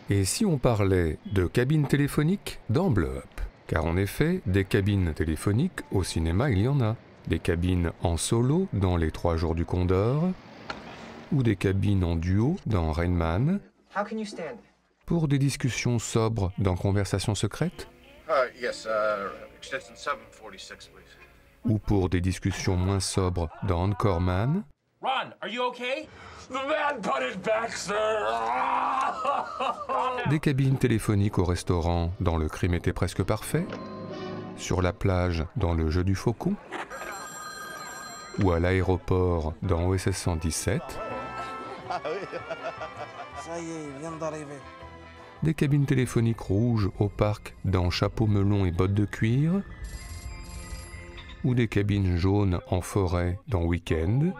Et si on parlait de cabines téléphoniques dans Blow Up? Car en effet, des cabines téléphoniques au cinéma il y en a. Des cabines en solo dans Les 3 jours du Condor, ou des cabines en duo dans Rain Man, pour des discussions sobres dans Conversations secrètes, extension 746, please. ou pour des discussions moins sobres dans Encore Man. Ron, are you okay? The man put it back, sir! Des cabines téléphoniques au restaurant dans Le crime était presque parfait, sur la plage dans Le jeu du faucon, ou à l'aéroport dans OSS 117. Ça y est, il vient d'arriver. Des cabines téléphoniques rouges au parc dans Chapeau melon et bottes de cuir, ou des cabines jaunes en forêt dans Weekend,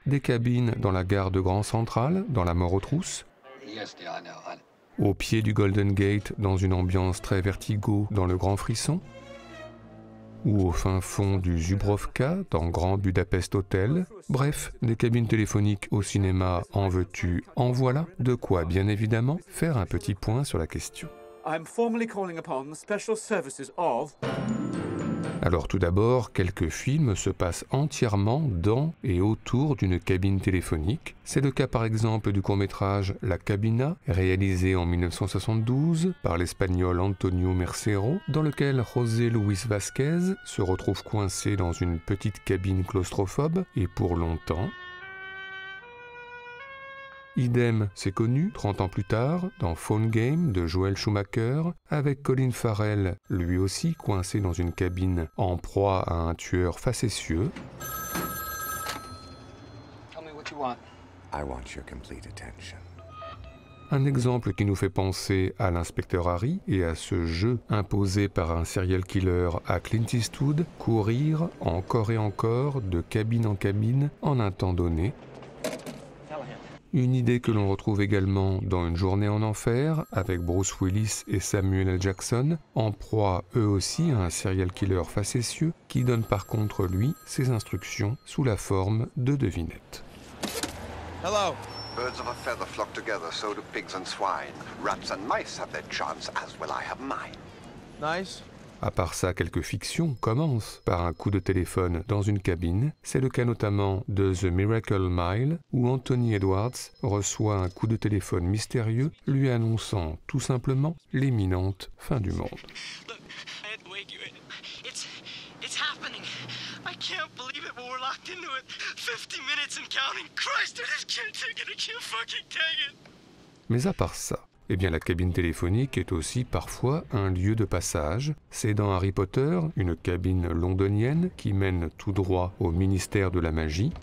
des cabines dans la gare de Grand Central dans La mort aux trousses, au pied du Golden Gate dans une ambiance très vertigo dans Le Grand Frisson, ou au fin fond du Zubrovka dans Grand Budapest Hotel. Bref, des cabines téléphoniques au cinéma, en veux-tu, en voilà. De quoi, bien évidemment, faire un petit point sur la question. Alors tout d'abord, quelques films se passent entièrement dans et autour d'une cabine téléphonique. C'est le cas par exemple du court-métrage La Cabina, réalisé en 1972 par l'espagnol Antonio Mercero, dans lequel José Luis Vázquez se retrouve coincé dans une petite cabine claustrophobe, et pour longtemps. Idem, c'est connu, 30 ans plus tard, dans Phone Game de Joel Schumacher, avec Colin Farrell, lui aussi coincé dans une cabine en proie à un tueur facétieux. Un exemple qui nous fait penser à l'inspecteur Harry et à ce jeu imposé par un serial killer à Clint Eastwood, courir encore et encore de cabine en cabine en un temps donné. Une idée que l'on retrouve également dans Une journée en enfer, avec Bruce Willis et Samuel L. Jackson, en proie eux aussi à un serial killer facétieux, qui donne par contre lui ses instructions sous la forme de devinettes. Hello. Birds of a feather flock together, so do pigs and swine. Rats and mice have their chance, as will I have mine. Nice. À part ça, quelques fictions commencent par un coup de téléphone dans une cabine. C'est le cas notamment de The Miracle Mile, où Anthony Edwards reçoit un coup de téléphone mystérieux lui annonçant tout simplement l'imminente fin du monde. Mais à part ça, eh bien la cabine téléphonique est aussi parfois un lieu de passage. C'est dans Harry Potter, une cabine londonienne qui mène tout droit au ministère de la magie.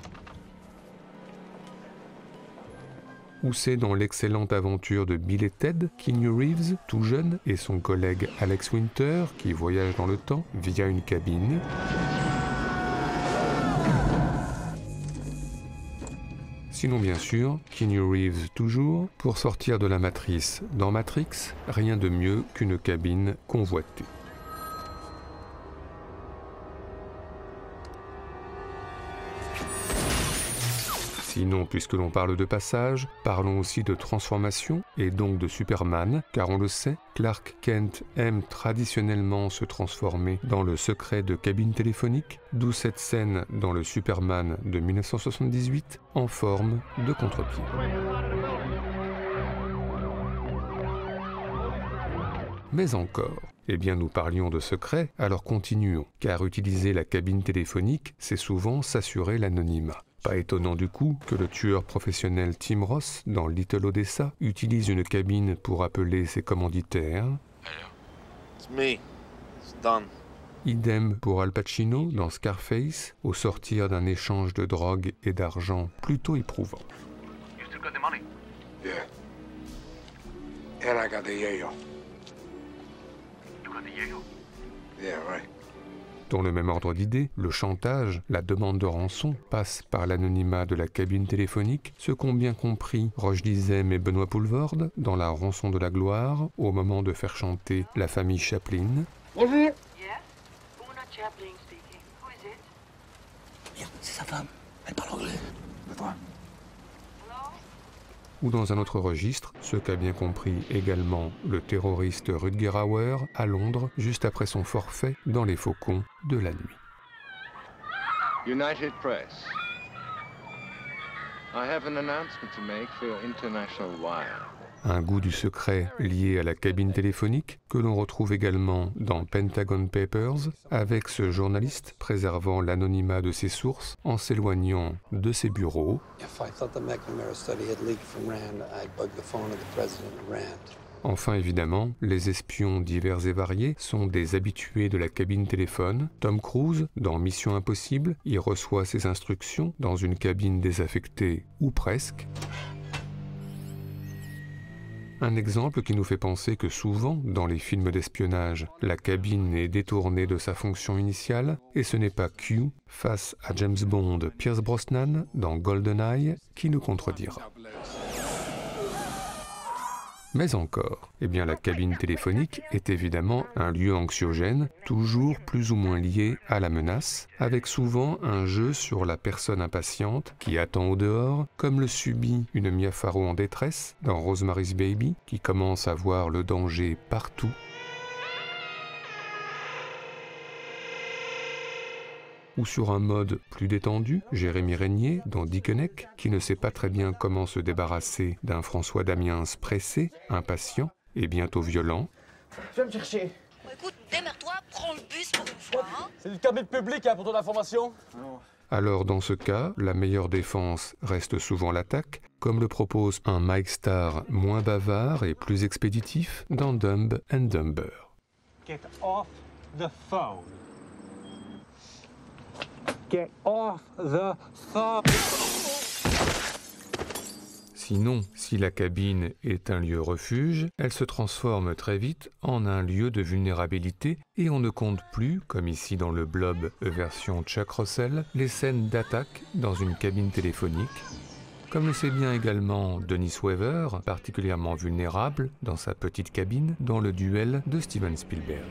Ou c'est dans l'excellente aventure de Bill et Ted, Keanu Reeves, tout jeune, et son collègue Alex Winter, qui voyagent dans le temps via une cabine. Sinon bien sûr, Keanu Reeves toujours, pour sortir de la matrice dans Matrix, rien de mieux qu'une cabine convoitée. Sinon, puisque l'on parle de passage, parlons aussi de transformation, et donc de Superman, car on le sait, Clark Kent aime traditionnellement se transformer dans le secret de cabines téléphoniques, d'où cette scène dans le Superman de 1978 en forme de contre-pied. Mais encore, eh bien nous parlions de secret, alors continuons, car utiliser la cabine téléphonique, c'est souvent s'assurer l'anonymat. Pas étonnant du coup que le tueur professionnel Tim Ross, dans Little Odessa, utilise une cabine pour appeler ses commanditaires. It's me. It's done. Idem pour Al Pacino, dans Scarface, au sortir d'un échange de drogue et d'argent plutôt éprouvant. You still got the money? Yeah. And I got the yayo. You got the yayo? Yeah, right. Dans le même ordre d'idées, le chantage, la demande de rançon, passe par l'anonymat de la cabine téléphonique, ce qu'ont bien compris Roche Dizem et Benoît Poulvorde dans La rançon de la gloire, au moment de faire chanter la famille Chaplin. Bonjour. Yes, Una Chaplin speaking. Who is it? Bien, c'est sa femme. Elle parle anglais. De toi? Hello? ou dans un autre registre, ce qu'a bien compris également le terroriste Rutger Hauer à Londres, juste après son forfait dans les Faucons de la nuit. United Press. I have an announcement to make for your international wire. Un goût du secret lié à la cabine téléphonique que l'on retrouve également dans Pentagon Papers, avec ce journaliste préservant l'anonymat de ses sources en s'éloignant de ses bureaux. Enfin, évidemment, les espions divers et variés sont des habitués de la cabine téléphone. Tom Cruise, dans Mission Impossible, y reçoit ses instructions dans une cabine désaffectée ou presque. Un exemple qui nous fait penser que souvent, dans les films d'espionnage, la cabine est détournée de sa fonction initiale, et ce n'est pas Q, face à James Bond Pierce Brosnan, dans GoldenEye, qui nous contredira. Mais encore, eh bien la cabine téléphonique est évidemment un lieu anxiogène, toujours plus ou moins lié à la menace, avec souvent un jeu sur la personne impatiente qui attend au dehors, comme le subit une Mia Farrow en détresse dans Rosemary's Baby, qui commence à voir le danger partout. Ou sur un mode plus détendu, Jérémy Régnier dans Dickeneck, qui ne sait pas très bien comment se débarrasser d'un François Damiens pressé, impatient et bientôt violent. Je vais me chercher. Bon, écoute, démerde-toi, prends le bus pour une fois, hein. C'est du cabine public, hein, pour ton information. Alors dans ce cas, la meilleure défense reste souvent l'attaque, comme le propose un Mike Starr moins bavard et plus expéditif dans Dumb and Dumber. Get off the phone. Get off the phone. Sinon, si la cabine est un lieu refuge, elle se transforme très vite en un lieu de vulnérabilité et on ne compte plus, comme ici dans le Blob version Chuck Russell, les scènes d'attaque dans une cabine téléphonique. Comme le sait bien également Denis Weaver, particulièrement vulnérable dans sa petite cabine dans le duel de Steven Spielberg.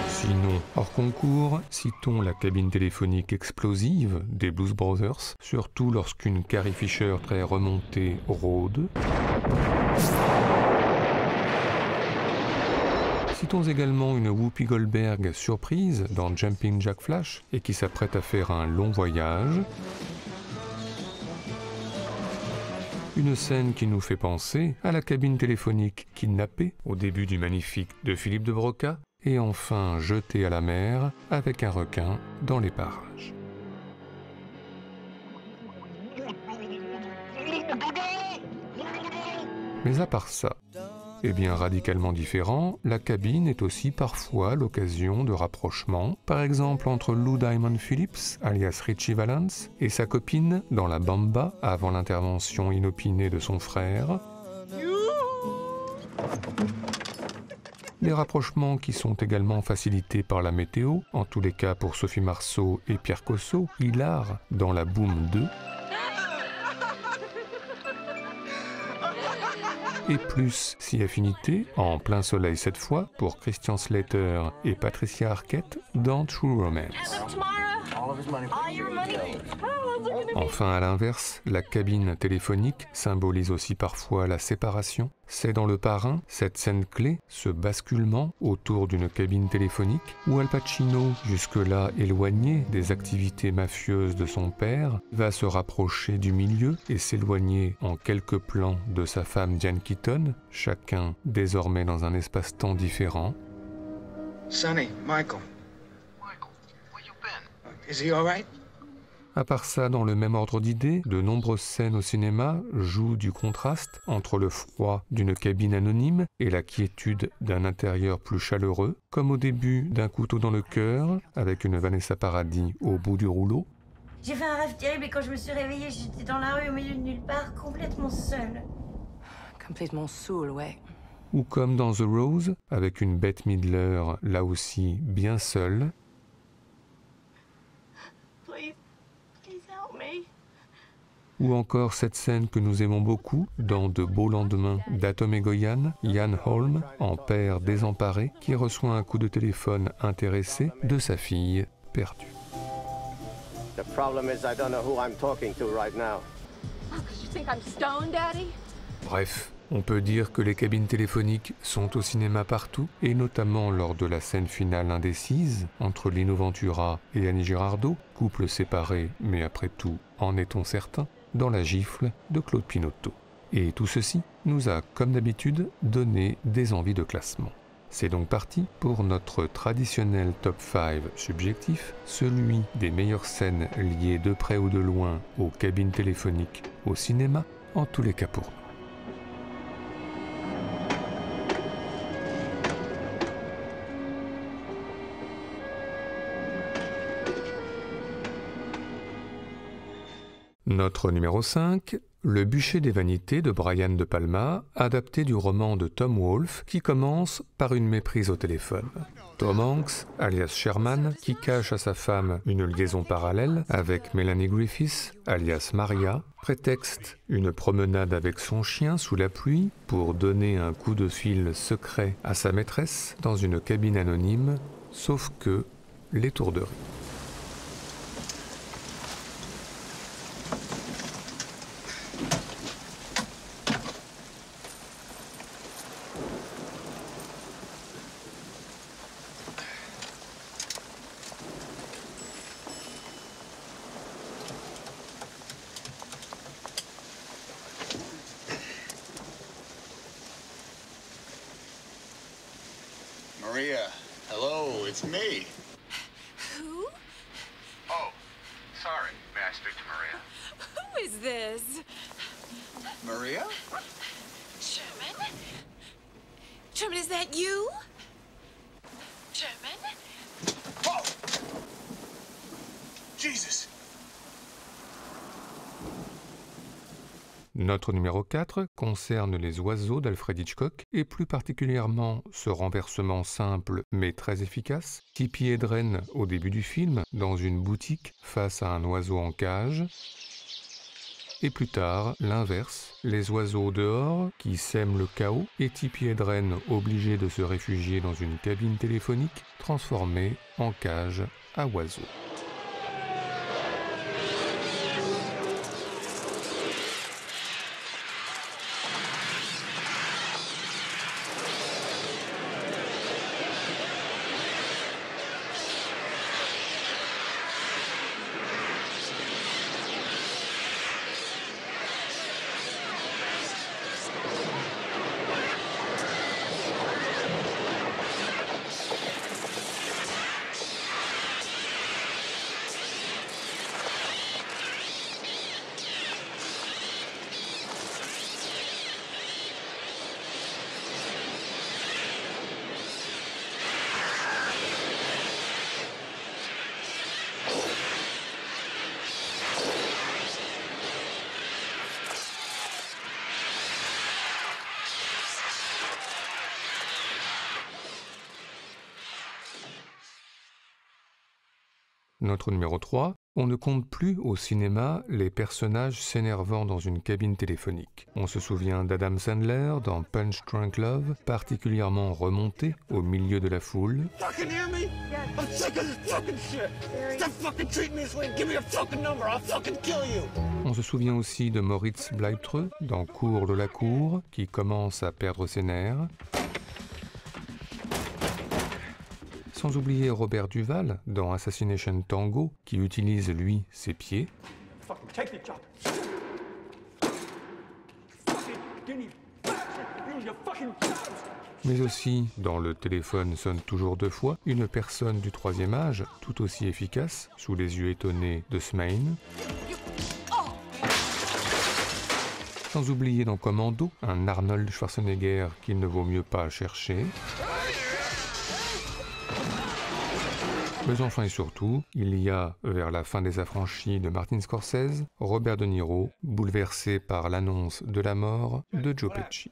Sinon, hors concours, citons la cabine téléphonique explosive des Blues Brothers, surtout lorsqu'une Carrie Fisher très remontée rôde. Citons également une Whoopi Goldberg surprise dans Jumping Jack Flash et qui s'apprête à faire un long voyage. Une scène qui nous fait penser à la cabine téléphonique kidnappée au début du Magnifique de Philippe de Broca et enfin jetée à la mer avec un requin dans les parages. Mais à part ça, et bien radicalement différent, la cabine est aussi parfois l'occasion de rapprochements, par exemple entre Lou Diamond Phillips, alias Richie Valens, et sa copine dans La Bamba, avant l'intervention inopinée de son frère. Des rapprochements qui sont également facilités par la météo, en tous les cas pour Sophie Marceau et Pierre Cosso, hilar dans La Boom 2. Et plus si affinité, en plein soleil cette fois, pour Christian Slater et Patricia Arquette dans True Romance. Enfin, à l'inverse, la cabine téléphonique symbolise aussi parfois la séparation. C'est dans Le Parrain, cette scène clé, ce basculement autour d'une cabine téléphonique, où Al Pacino, jusque-là éloigné des activités mafieuses de son père, va se rapprocher du milieu et s'éloigner en quelques plans de sa femme Diane Keaton, chacun désormais dans un espace-temps différent. Sonny, Michael. Michael, where you been? Is he all right? À part ça, dans le même ordre d'idées, de nombreuses scènes au cinéma jouent du contraste entre le froid d'une cabine anonyme et la quiétude d'un intérieur plus chaleureux, comme au début d'Un couteau dans le cœur, avec une Vanessa Paradis au bout du rouleau. J'ai fait un rêve terrible et quand je me suis réveillée, j'étais dans la rue au milieu de nulle part, complètement seule. Complètement saoul, ouais. Ou comme dans The Rose, avec une Bette Midler, là aussi bien seule. Ou encore cette scène que nous aimons beaucoup dans De beaux lendemains d'Atom et Goyan, Ian Holm, en père désemparé, qui reçoit un coup de téléphone intéressé de sa fille perdue. The problem is I don't know who I'm talking to right now. Oh, 'cause you think I'm stoned, Daddy? Bref, on peut dire que les cabines téléphoniques sont au cinéma partout, et notamment lors de la scène finale indécise entre Lino Ventura et Annie Girardot, couple séparé, mais après tout, en est-on certain, dans La Gifle de Claude Pinoteau. Et tout ceci nous a, comme d'habitude, donné des envies de classement. C'est donc parti pour notre traditionnel top 5 subjectif, celui des meilleures scènes liées de près ou de loin aux cabines téléphoniques au cinéma, en tous les cas pour nous. Notre numéro 5, Le bûcher des vanités de Brian De Palma, adapté du roman de Tom Wolfe, qui commence par une méprise au téléphone. Tom Hanks, alias Sherman, qui cache à sa femme une liaison parallèle avec Melanie Griffiths, alias Maria, prétexte une promenade avec son chien sous la pluie pour donner un coup de fil secret à sa maîtresse dans une cabine anonyme, sauf que l'étourderie. Maria, hello, it's me. Who? Oh, sorry. May I speak to Maria? Who is this? Maria? Sherman? Sherman, is that you? Sherman? Oh! Jesus! Notre numéro 4 concerne les oiseaux d'Alfred Hitchcock et plus particulièrement ce renversement simple mais très efficace, Tippi Hedren au début du film dans une boutique face à un oiseau en cage, et plus tard l'inverse, les oiseaux dehors qui sèment le chaos et Tippi Hedren obligé de se réfugier dans une cabine téléphonique transformée en cage à oiseaux. Notre numéro 3, on ne compte plus au cinéma les personnages s'énervant dans une cabine téléphonique. On se souvient d'Adam Sandler dans Punch Drunk Love, particulièrement remonté au milieu de la foule. On se souvient aussi de Moritz Bleibtreu dans Cours de la cour, qui commence à perdre ses nerfs. Sans oublier Robert Duval dans Assassination Tango, qui utilise, lui, ses pieds. Mais aussi, dans Le téléphone sonne toujours deux fois, une personne du troisième âge, tout aussi efficace, sous les yeux étonnés de Smaine. Sans oublier dans Commando, un Arnold Schwarzenegger qu'il ne vaut mieux pas chercher. Mais enfin et surtout, il y a, vers la fin des Affranchis de Martin Scorsese, Robert De Niro, bouleversé par l'annonce de la mort de Joe Pesci.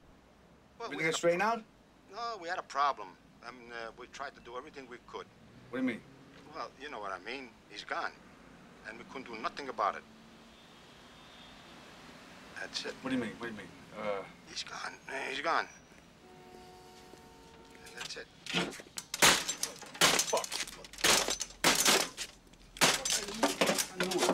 Everything got straightened out? No, we had a problem. We tried to do everything we could. What do you mean? Well, you know what I mean. He's gone. And we couldn't do nothing about it. That's it. What do you mean? What do you mean? He's gone. He's gone. And that's it. Fuck. I knew it.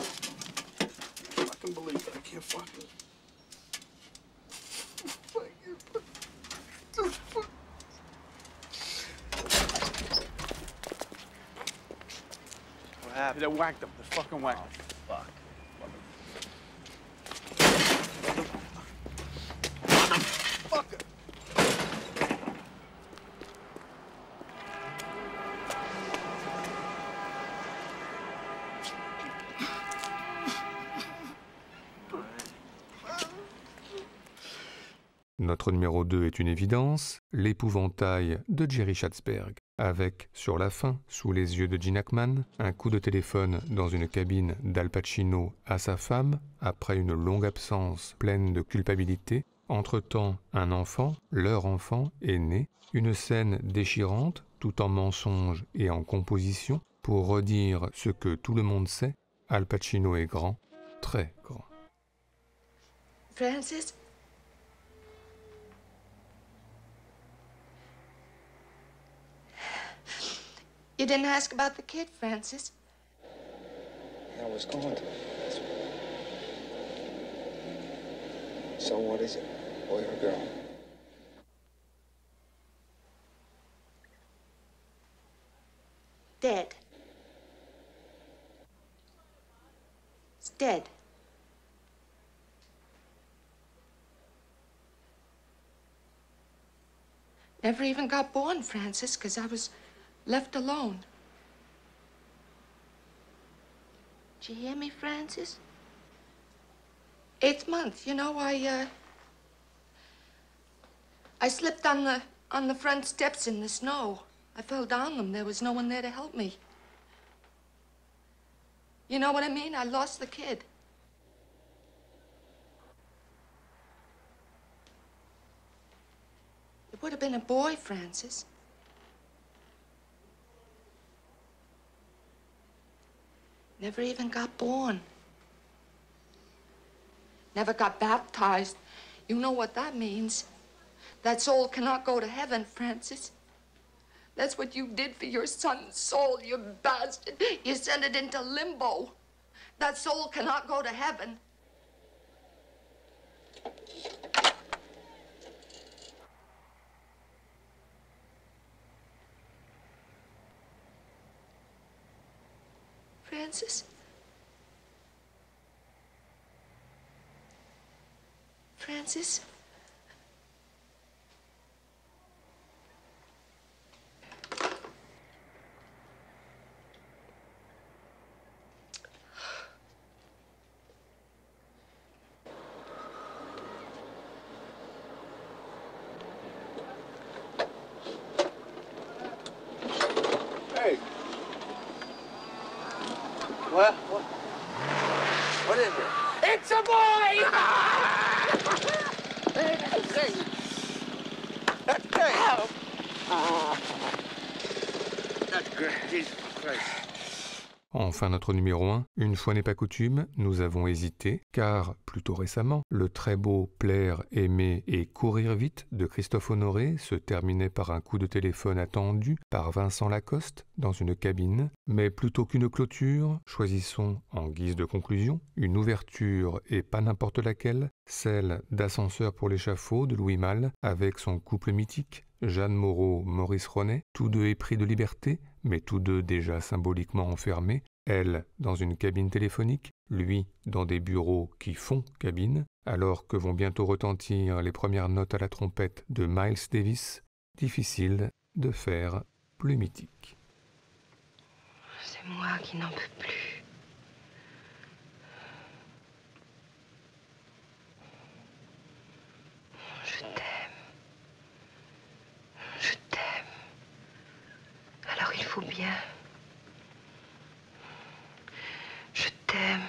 happened? They whacked them. They fucking whacked them. Fuck. Notre numéro 2 est une évidence, l'épouvantail de Jerry Schatzberg, avec, sur la fin, sous les yeux de Gene Hackman, un coup de téléphone dans une cabine d'Al Pacino à sa femme, après une longue absence pleine de culpabilité. Entre-temps, un enfant, leur enfant, est né, une scène déchirante, tout en mensonge et en composition, pour redire ce que tout le monde sait, Al Pacino est grand, très grand. Francis? You didn't ask about the kid, Francis. I was going to. So what is it? Boy or girl? Dead. It's dead. Never even got born, Francis, because I was left alone. Did you hear me, Francis? 8th month, you know, I slipped on the front steps in the snow. I fell down them. There was no one there to help me. You know what I mean? I lost the kid. It would have been a boy, Francis. Never even got born. Never got baptized. You know what that means. That soul cannot go to heaven, Francis. That's what you did for your son's soul, you bastard. You sent it into limbo. That soul cannot go to heaven. Francis? Francis? Hey. What is it? It's a boy! That's great. Jesus Christ. Enfin notre numéro 1, une fois n'est pas coutume, nous avons hésité, car, plutôt récemment, le très beau Plaire, aimer et courir vite de Christophe Honoré se terminait par un coup de téléphone attendu par Vincent Lacoste dans une cabine, mais plutôt qu'une clôture, choisissons, en guise de conclusion, une ouverture et pas n'importe laquelle, celle d'Ascenseur pour l'échafaud de Louis Malle, avec son couple mythique, Jeanne Moreau, Maurice Ronet, tous deux épris de liberté, mais tous deux déjà symboliquement enfermés, elle dans une cabine téléphonique, lui dans des bureaux qui font cabine, alors que vont bientôt retentir les premières notes à la trompette de Miles Davis, difficile de faire plus mythique. C'est moi qui n'en peux plus. Je t'aime. Je t'aime. Alors il faut bien. Je t'aime.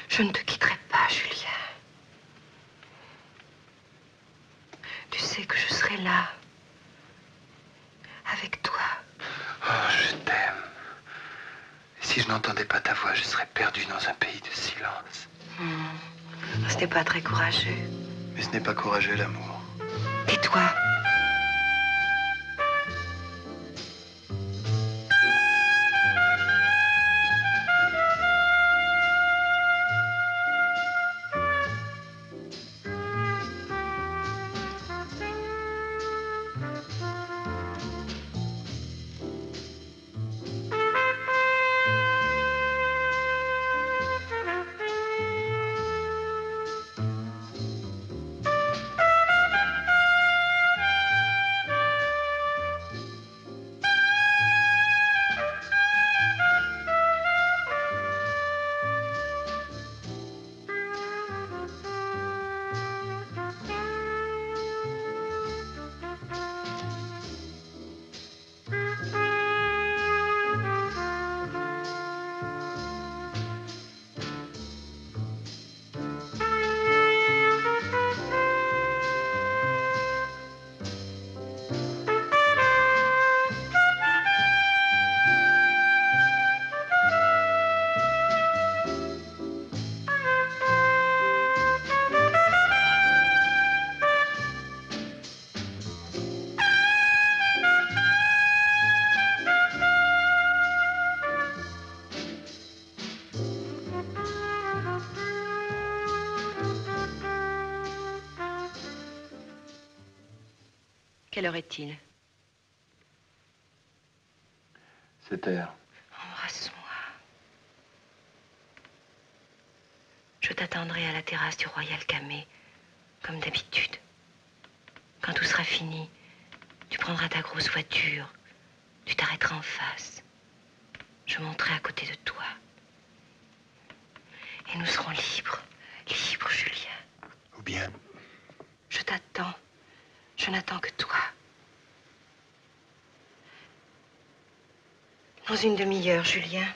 Je ne te quitterai pas, Julien. Tu sais que je serai là. Avec toi. Oh, je t'aime. Si je n'entendais pas ta voix, je serais perdu dans un pays de silence. Ce n'est pas très courageux. Mais ce n'est pas courageux, l'amour. Et toi? Quelle heure est-il? 7 heures. Embrasse-moi. Je t'attendrai à la terrasse du Royal Camé, comme d'habitude. Quand tout sera fini, tu prendras ta grosse voiture, tu t'arrêteras en face. Je monterai à côté de toi. Et nous serons libres. Libres, Julien. Ou bien? Je t'attends. Je n'attends que toi. Dans une demi-heure, Julien.